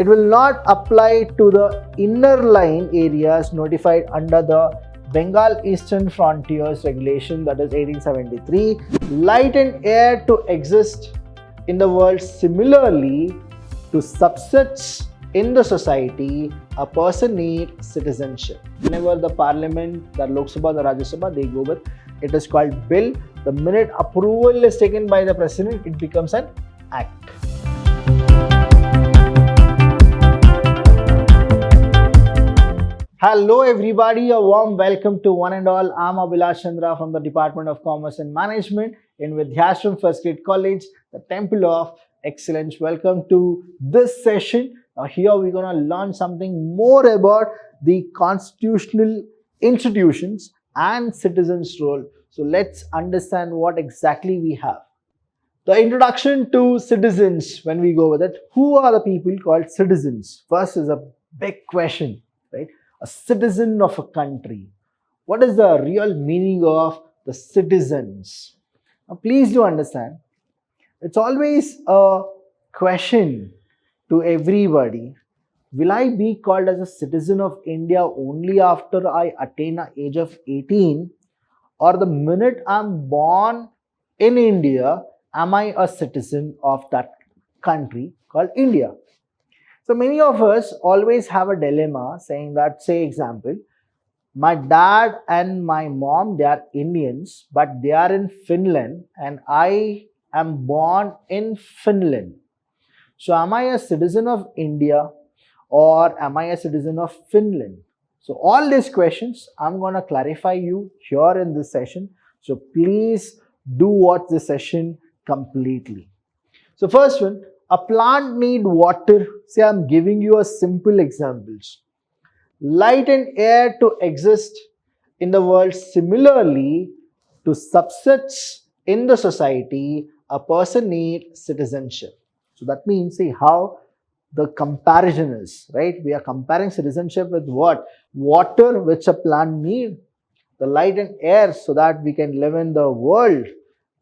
It will not apply to the inner line areas notified under the Bengal Eastern Frontiers Regulation, that is 1873. Light and air to exist in the world similarly to subsets in the society, a person needs citizenship. Whenever the parliament, the Lok Sabha, the Rajya Sabha, they go with, it is called bill. The minute approval is taken by the president, it becomes an act. Hello everybody, a warm welcome to one and all. I'm Vidhyaashram from the Department of Commerce and Management in Vidhyaashram First Grade College, the Temple of Excellence. Welcome to this session. Now here we're going to learn something more about the constitutional institutions and citizens' role. So let's understand what exactly we have. The introduction to citizens, when we go with it, who are the people called citizens? First is a big question, right? A citizen of a country. What is the real meaning of the citizens? Now, please do understand, it's always a question to everybody. Will I be called as a citizen of India only after I attain the age of 18? Or the minute I'm born in India, am I a citizen of that country called India? So many of us always have a dilemma saying that, say example, my dad and my mom, they are Indians, but they are in Finland and I am born in Finland. So am I a citizen of India or am I a citizen of Finland? So all these questions I'm going to clarify you here in this session. So please do watch this session completely. So first one, a plant need water. Say I'm giving you a simple examples. Light and air to exist in the world similarly to subsets in the society, a person needs citizenship. So that means, see how the comparison is, right? We are comparing citizenship with what? Water, which a plant needs, the light and air so that we can live in the world,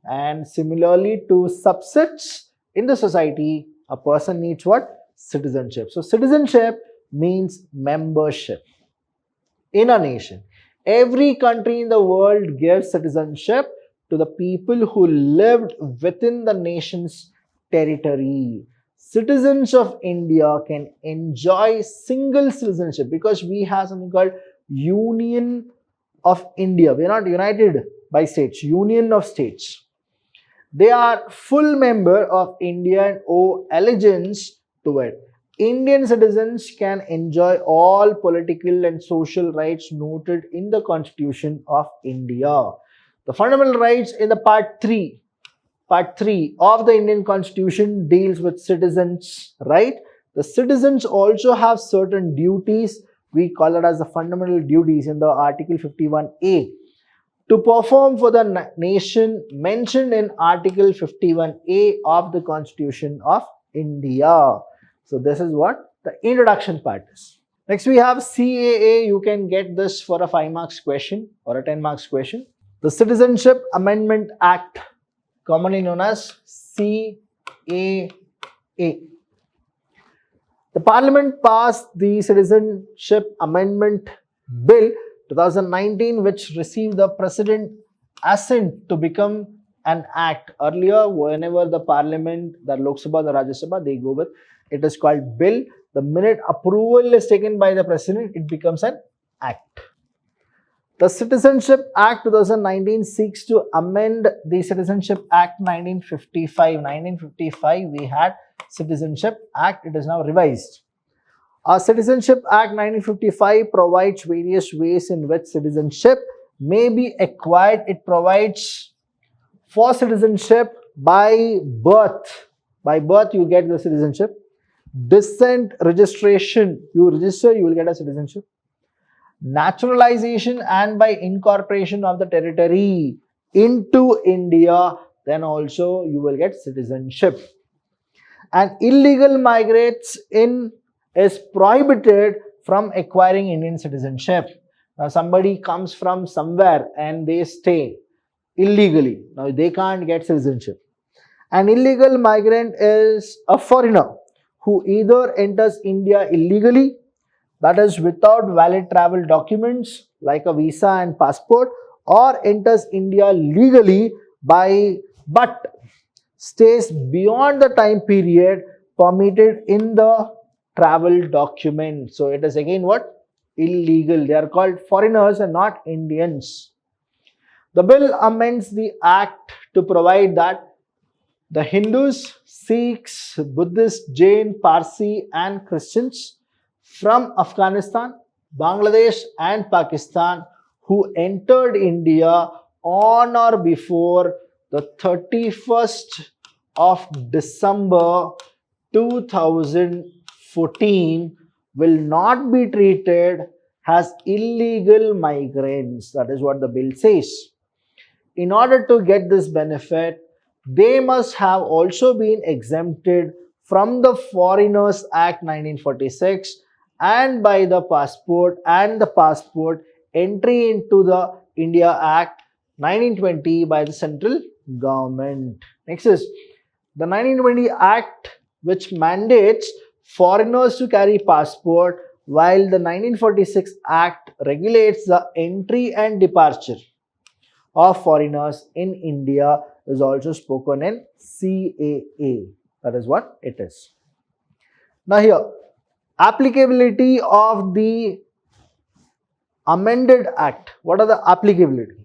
and similarly to subsets in the society, a person needs what? Citizenship. So citizenship means membership in a nation. Every country in the world gives citizenship to the people who lived within the nation's territory. Citizens of India can enjoy single citizenship because we have something called Union of India. We are not united by states, Union of States. They are full member of India and owe allegiance to it. Indian citizens can enjoy all political and social rights noted in the Constitution of India. The fundamental rights in the Part 3 of the Indian Constitution deals with citizens, right? The citizens also have certain duties. We call it as the fundamental duties in the Article 51A. To perform for the nation mentioned in Article 51A of the Constitution of India. So this is what the introduction part is. Next we have CAA. You can get this for a 5 marks question or a 10 marks question. The Citizenship Amendment Act, commonly known as CAA. The Parliament passed the Citizenship Amendment Bill 2019, which received the President assent to become an act. Earlier, whenever the Parliament, the Lok Sabha, the Rajya Sabha, they go with, it is called bill. The minute approval is taken by the President, it becomes an act. The Citizenship Act 2019 seeks to amend the Citizenship Act 1955. 1955, we had Citizenship Act, it is now revised. Our Citizenship Act 1955 provides various ways in which citizenship may be acquired. It provides for citizenship by birth. By birth, you get the citizenship. Descent registration, you register, you will get a citizenship. Naturalization and by incorporation of the territory into India, then also you will get citizenship. And illegal migrants is prohibited from acquiring Indian citizenship. Now somebody comes from somewhere and they stay illegally. Now they can't get citizenship. An illegal migrant is a foreigner who either enters India illegally, that is without valid travel documents like a visa and passport, or enters India legally but stays beyond the time period permitted in the travel document. So it is again what? Illegal. They are called foreigners and not Indians. The bill amends the act to provide that the Hindus, Sikhs, Buddhists, Jain, Parsi and Christians from Afghanistan, Bangladesh and Pakistan who entered India on or before the 31st of December 2014 will not be treated as illegal migrants. That is what the bill says. In order to get this benefit, they must have also been exempted from the Foreigners Act 1946 and by the passport entry into the India Act 1920 by the central government. Next is the 1920 Act, which mandates foreigners to carry passport, while the 1946 Act regulates the entry and departure of foreigners in India, is also spoken in CAA. That is what it is. Now here, applicability of the amended act. What are the applicability?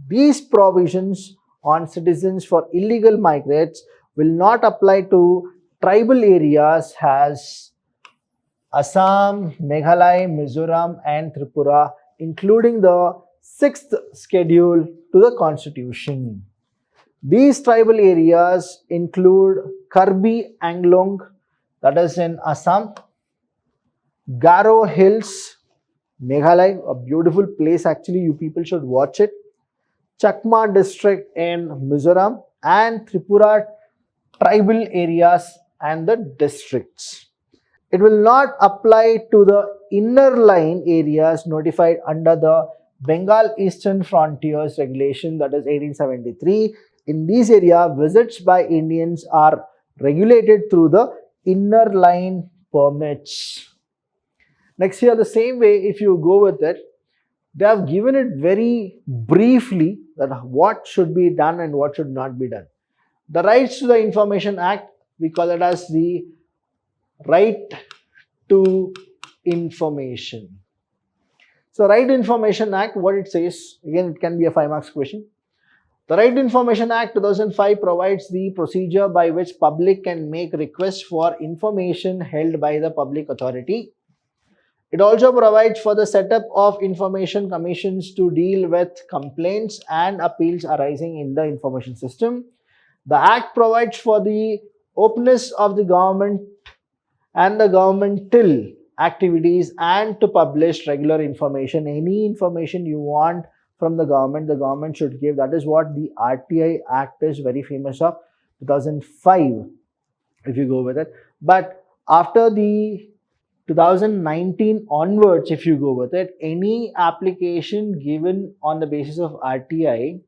These provisions on citizens for illegal migrants will not apply to tribal areas as Assam, Meghalaya, Mizoram and Tripura, including the 6th schedule to the constitution. These tribal areas include Karbi Anglong, that is in Assam, Garo Hills, Meghalaya, a beautiful place actually, you people should watch it, Chakma district in Mizoram, and Tripura tribal areas and the districts. It will not apply to the inner line areas notified under the Bengal Eastern Frontiers Regulation, that is 1873. In these areas, visits by Indians are regulated through the inner line permits. Next here, the same way, if you go with it, they have given it very briefly that what should be done and what should not be done. The Rights to the Information Act, we call it as the right to information. So, Right to Information Act, what it says, again it can be a 5 marks question. The Right to Information Act 2005 provides the procedure by which public can make requests for information held by the public authority. It also provides for the setup of information commissions to deal with complaints and appeals arising in the information system. The Act provides for the openness of the government and the governmental activities and to publish regular information. Any information you want from the government should give. That is what the RTI Act is very famous of, 2005, if you go with it. But after the 2019 onwards, if you go with it, any application given on the basis of RTI,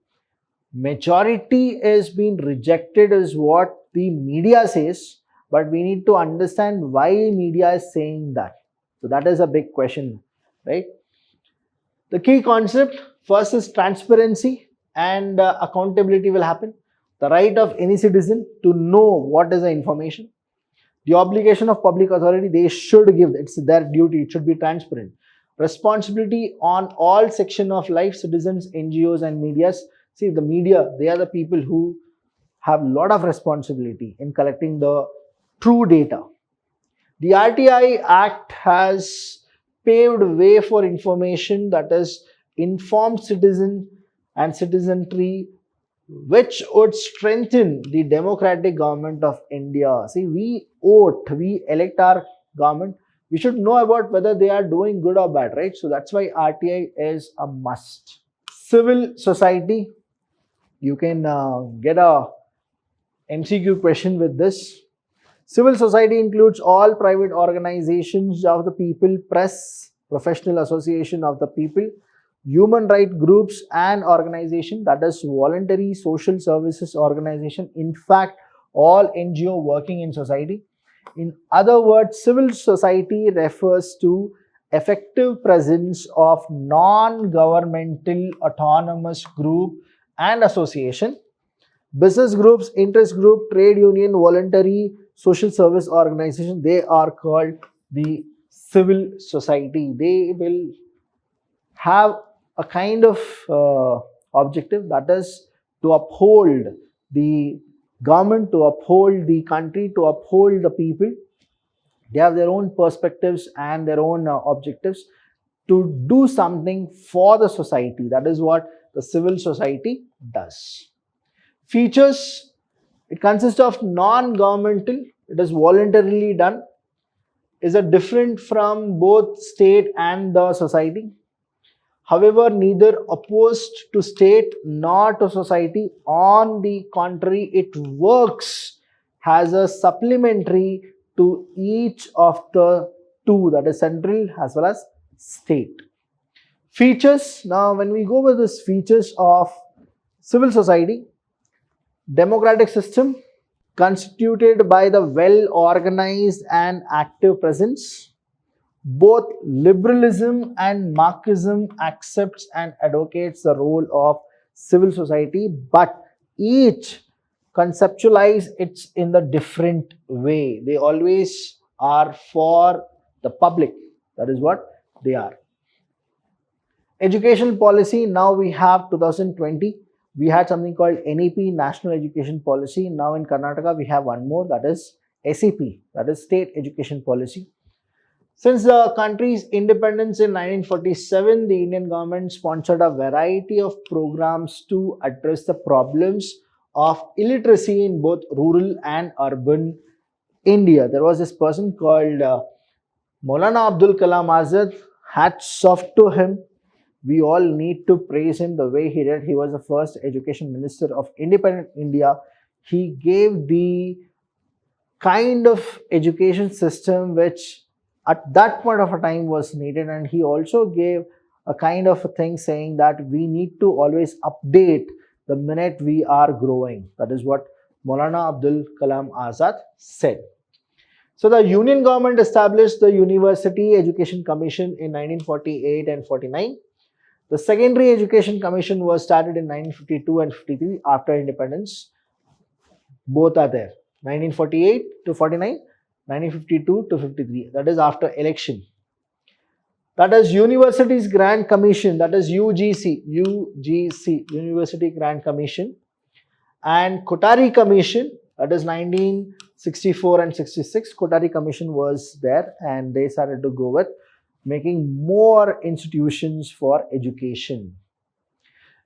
majority is being rejected is what the media says, but we need to understand why media is saying that. So that is a big question, right? The key concept first is transparency and accountability will happen. The right of any citizen to know what is the information. The obligation of public authority, they should give, it's their duty, it should be transparent. Responsibility on all section of life, citizens, NGOs and medias. See, the media, they are the people who have a lot of responsibility in collecting the true data. The RTI Act has paved way for information, that is informed citizen and citizenry, which would strengthen the democratic government of India. See, we vote, we elect our government. We should know about whether they are doing good or bad, right? So that's why RTI is a must. Civil society, you can get a MCQ question with this. Civil society includes all private organizations of the people, press, professional association of the people, human rights groups and organization, that is voluntary social services organization, in fact all NGO working in society. In other words, civil society refers to effective presence of non-governmental autonomous group and association, business groups, interest group, trade union, voluntary social service organization. They are called the civil society. They will have a kind of objective, that is to uphold the government, to uphold the country, to uphold the people. They have their own perspectives and their own objectives to do something for the society. That is what the civil society does. Features: it consists of non-governmental, it is voluntarily done, is a different from both state and the society. However, neither opposed to state nor to society. On the contrary, it works as a supplementary to each of the two, that is central as well as state. Features: now when we go with this features of civil society, democratic system constituted by the well organized and active presence. Both liberalism and Marxism accepts and advocates the role of civil society, but each conceptualize it in the different way. They always are for the public. That is what they are. Education policy, now we have 2020. We had something called NEP, National Education Policy. Now in Karnataka, we have one more, that is SEP, that is State Education Policy. Since the country's independence in 1947, the Indian government sponsored a variety of programs to address the problems of illiteracy in both rural and urban India. There was this person called Maulana Abdul Kalam Azad. Hats off to him. We all need to praise him the way he did. He was the first education minister of independent India. He gave the kind of education system which at that point of a time was needed, and he also gave a kind of a thing saying that we need to always update the minute we are growing. That is what Maulana Abdul Kalam Azad said. So the Union government established the University Education Commission in 1948 and 49. The Secondary Education Commission was started in 1952 and 53 after independence. Both are there. 1948 to 49. 1952 to 53, that is after election. That is Universities Grant Commission, that is UGC, University Grant Commission, and Kothari Commission, that is 1964 and 66. Kothari Commission was there, and they started to go with making more institutions for education.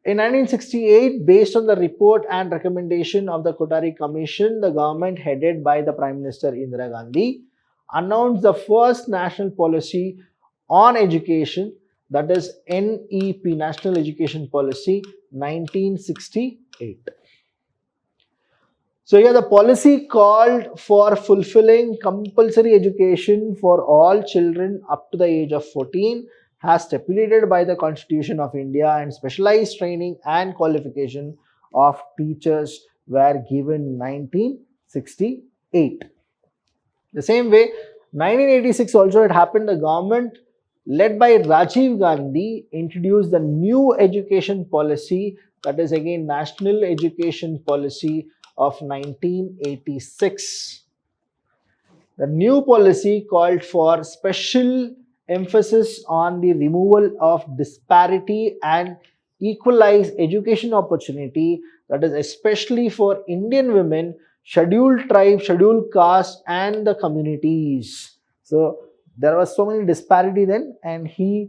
In 1968, based on the report and recommendation of the Kothari Commission, the government headed by the Prime Minister Indira Gandhi announced the first national policy on education, that is NEP, National Education Policy, 1968. So here the policy called for fulfilling compulsory education for all children up to the age of 14 as stipulated by the Constitution of India, and specialized training and qualification of teachers were given in 1968. The same way, 1986 also it happened. The government led by Rajiv Gandhi introduced the new education policy, that is again National Education Policy of 1986. The new policy called for special emphasis on the removal of disparity and equalize education opportunity, that is especially for Indian women, scheduled tribe, scheduled caste and the communities. So there was so many disparity then, and he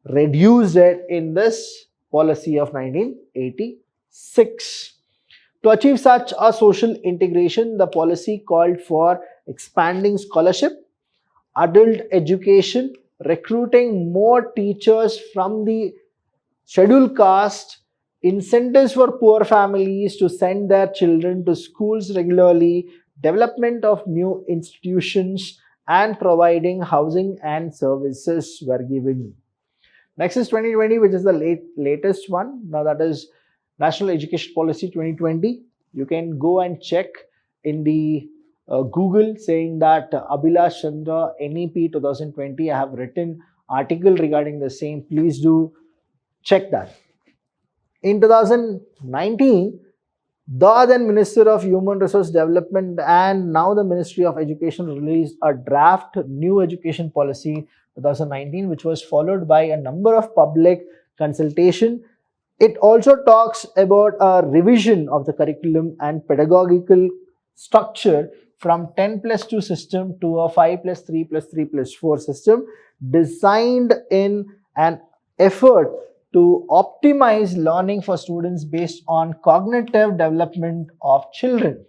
reduced it in this policy of 1986. To achieve such a social integration, the policy called for expanding scholarship, adult education, recruiting more teachers from the scheduled caste, incentives for poor families to send their children to schools regularly, development of new institutions, and providing housing and services were given. Next is 2020, which is the latest one. Now that is National Education Policy 2020. You can go and check in the Google saying that Abhilash Chandra NEP 2020. I have written article regarding the same. Please do check that. In 2019, the then Minister of Human Resource Development and now the Ministry of Education released a draft new education policy 2019, which was followed by a number of public consultation. It also talks about a revision of the curriculum and pedagogical structure from 10+2 system to a 5+3+3+4 system, designed in an effort to optimize learning for students based on cognitive development of children.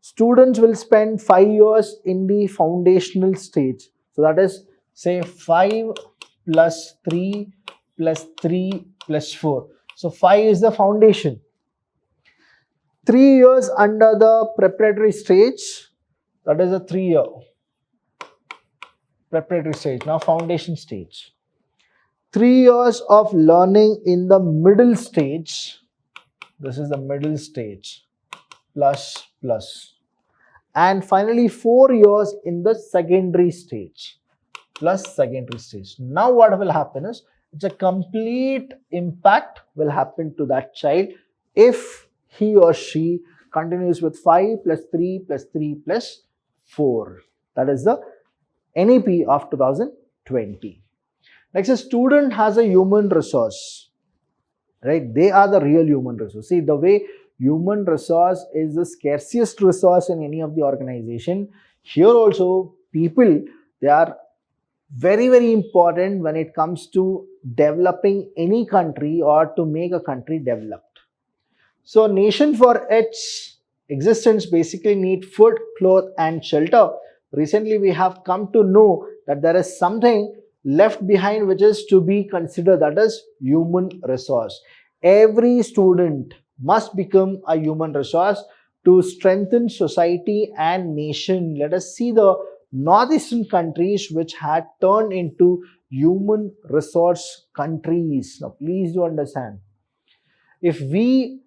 Students will spend 5 years in the foundational stage. So that is, say, 5 plus 3 plus 3 plus 4. So 5 is the foundation. 3 years under the preparatory stage, that is a 3-year preparatory stage. Now foundation stage. 3 years of learning in the middle stage. This is the middle stage, plus. And finally 4 years in the secondary stage, plus secondary stage. Now what will happen is, it's a complete impact will happen to that child if he or she continues with 5 plus 3 plus 3 plus 4. That is the NEP of 2020. Next, a student has a human resource, right? They are the real human resource. See, the way human resource is the scarcest resource in any of the organization, here also people, they are very, very important when it comes to developing any country or to make a country developed. So nation for its existence basically need food, cloth and shelter. Recently we have come to know that there is something left behind which is to be considered, that is human resource. Every student must become a human resource to strengthen society and nation. Let us see the northeastern countries which had turned into human resource countries. Now please do understand, if we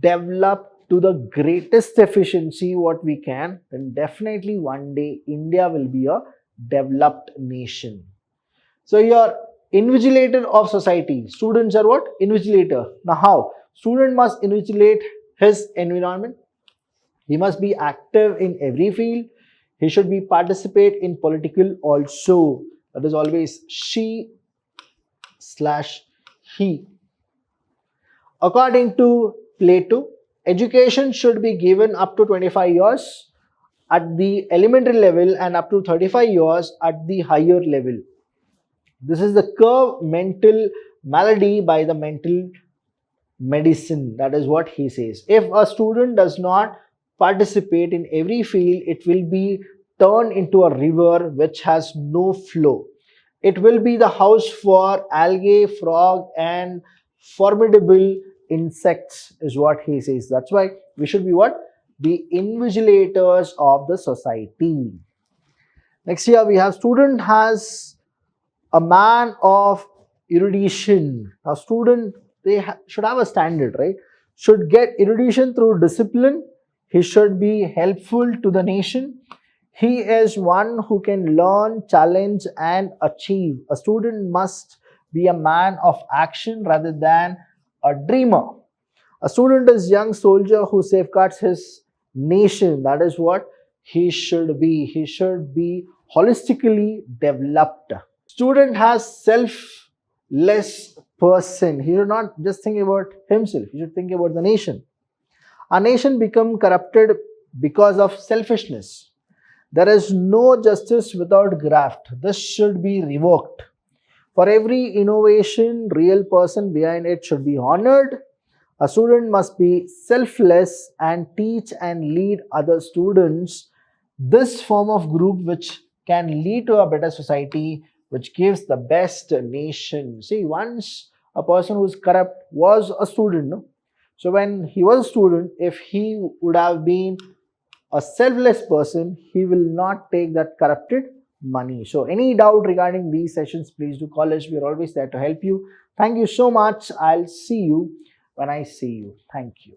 develop to the greatest efficiency what we can, then definitely one day India will be a developed nation. So your invigilator of society, students are what? Invigilator. Now how? Student must invigilate his environment. He must be active in every field. He should be participate in political also. That is always she/he. According to Plato, education should be given up to 25 years at the elementary level and up to 35 years at the higher level. This is the curve mental malady by the mental medicine. That is what he says. If a student does not participate in every field, it will be turned into a river which has no flow. It will be the house for algae, frog and formidable insects, is what he says. That's why we should be what? The invigilators of the society. Next here we have student has a man of erudition. Now student, they should have a standard, right? Should get erudition through discipline. He should be helpful to the nation. He is one who can learn, challenge and achieve. A student must be a man of action rather than a dreamer. A student is a young soldier who safeguards his nation. That is what he should be. He should be holistically developed. Student has selfless person. He should not just think about himself. He should think about the nation. A nation becomes corrupted because of selfishness. There is no justice without graft. This should be revoked. For every innovation, real person behind it should be honored. A student must be selfless and teach and lead other students. This form of group which can lead to a better society, which gives the best nation. See, once a person who is corrupt was a student, no? So when he was a student, if he would have been a selfless person, he will not take that corrupted money. So any doubt regarding these sessions, please do call us. We are always there to help you. Thank you so much. I'll see you when I see you. Thank you.